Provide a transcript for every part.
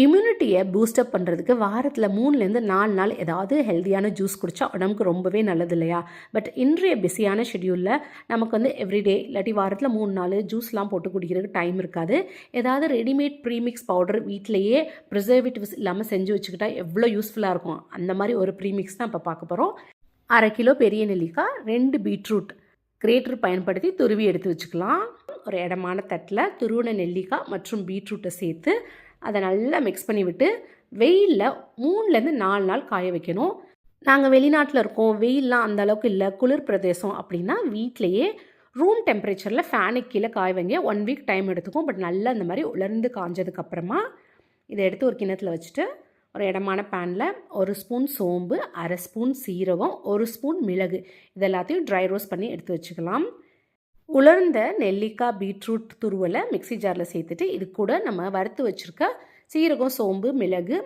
இம்யூனிட்டியை boost up பண்ணுறதுக்கு வாரத்தில் 3லேருந்து 4 நாள் ஏதாவது ஹெல்த்தியான ஜூஸ் குடித்தா உடம்புக்கு ரொம்பவே நல்லது இல்லையா? பட் இன்றைய பிஸியான ஷெட்யூலில் நமக்கு வந்து எவ்ரிடே இல்லாட்டி வாரத்தில் 3 நாள் ஜூஸ்லாம் போட்டு குடிக்கிறதுக்கு டைம் இருக்காது. ஏதாவது ரெடிமேட் ப்ரீமிக்ஸ் பவுடர் வீட்டிலையே ப்ரிசர்வேட்டிவ்ஸ் இல்லாமல் செஞ்சு வச்சுக்கிட்டா எவ்வளோ யூஸ்ஃபுல்லாக இருக்கும். அந்த மாதிரி ஒரு ப்ரீமிக்ஸ் தான் இப்போ பார்க்க போகிறோம். 1/2 கிலோ பெரிய நெல்லிக்காய், 2 பீட்ரூட் கிரேட்டர் பயன்படுத்தி துருவி எடுத்து வச்சுக்கலாம். ஒரு இடமான தட்டில் துருவின நெல்லிக்காய் மற்றும் பீட்ரூட்டை சேர்த்து அதை நல்லா மிக்ஸ் பண்ணி விட்டு வெயிலில் 3லேருந்து 4 நாள் காய வைக்கணும். நாங்கள் வெளிநாட்டில் இருக்கோம், வெயிலெலாம் அந்த அளவுக்கு இல்லை, குளிர் பிரதேசம் அப்படின்னா வீட்டிலையே ரூம் டெம்பரேச்சரில் ஃபேனுக்கு கீழே காய வைங்க. 1 வீக் டைம் எடுத்துக்கும். பட் நல்லா இந்த மாதிரி உலர்ந்து காஞ்சதுக்கப்புறமா இதை எடுத்து ஒரு கிண்ணத்தில் வச்சுட்டு ஒரு இடமான பேனில் 1 ஸ்பூன் சோம்பு, 1/2 ஸ்பூன் சீரகம், 1 ஸ்பூன் மிளகு இது எல்லாத்தையும் ட்ரை ரோஸ்ட் பண்ணி எடுத்து வச்சுக்கலாம். உலர்ந்த நெல்லிக்காய் பீட்ரூட் துருவலை மிக்சி ஜாரில் சேர்த்துட்டு இது கூட நம்ம வறுத்து வச்சுருக்க சீரகம், சோம்பு, மிளகு,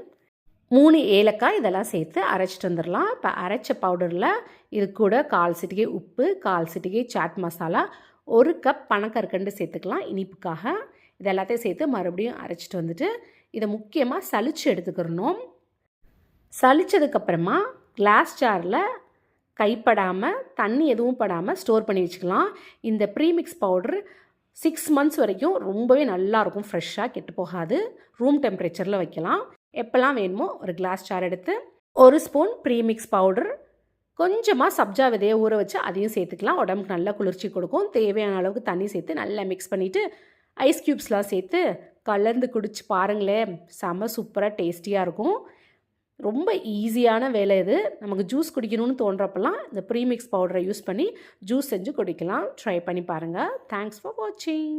3 ஏலக்காய் இதெல்லாம் சேர்த்து அரைச்சிட்டு வந்துடலாம். இப்போ அரைச்ச பவுடரில் இது கூட 1/4 சிட்டிகை உப்பு, 1/4 சிட்டிகை சாட் மசாலா, 1 கப் பனக்கற்கண்டு சேர்த்துக்கலாம் இனிப்புக்காக. இது எல்லாத்தையும் சேர்த்து மறுபடியும் அரைச்சிட்டு வந்துட்டு இதை முக்கியமாக சலிச்சு எடுத்துக்கிறணும். சலிச்சதுக்கப்புறமா கிளாஸ் ஜாரில் கைப்படாமல் தண்ணி எதுவும் படாமல் ஸ்டோர் பண்ணி வச்சுக்கலாம். இந்த ப்ரீமிக்ஸ் பவுடர் 6 மந்த்ஸ் வரைக்கும் ரொம்பவே நல்லாயிருக்கும். ஃப்ரெஷ்ஷாக கெட்டு போகாது. ரூம் டெம்பரேச்சரில் வைக்கலாம். எப்போல்லாம் வேணுமோ ஒரு கிளாஸ் ஜார் எடுத்து 1 ஸ்பூன் ப்ரீமிக்ஸ் பவுடர், கொஞ்சமாக சப்ஜா விதையை ஊற வச்சு அதையும் சேர்த்துக்கலாம். உடம்புக்கு நல்லா குளிர்ச்சி கொடுக்கும். தேவையான அளவுக்கு தண்ணி சேர்த்து நல்லா மிக்ஸ் பண்ணிவிட்டு ஐஸ் க்யூப்ஸ்லாம் சேர்த்து கலந்து குடிச்சு பாருங்களேன். செம சூப்பராக டேஸ்டியாக இருக்கும். ரொம்ப ஈஸியான வேலை இது. நமக்கு ஜூஸ் குடிக்கணும்னு தோன்றப்பெல்லாம் இந்த ப்ரீமிக்ஸ் பவுடரை யூஸ் பண்ணி ஜூஸ் செஞ்சு குடிக்கலாம். ட்ரை பண்ணி பாருங்கள். தேங்க்ஸ் ஃபார் வாட்சிங்.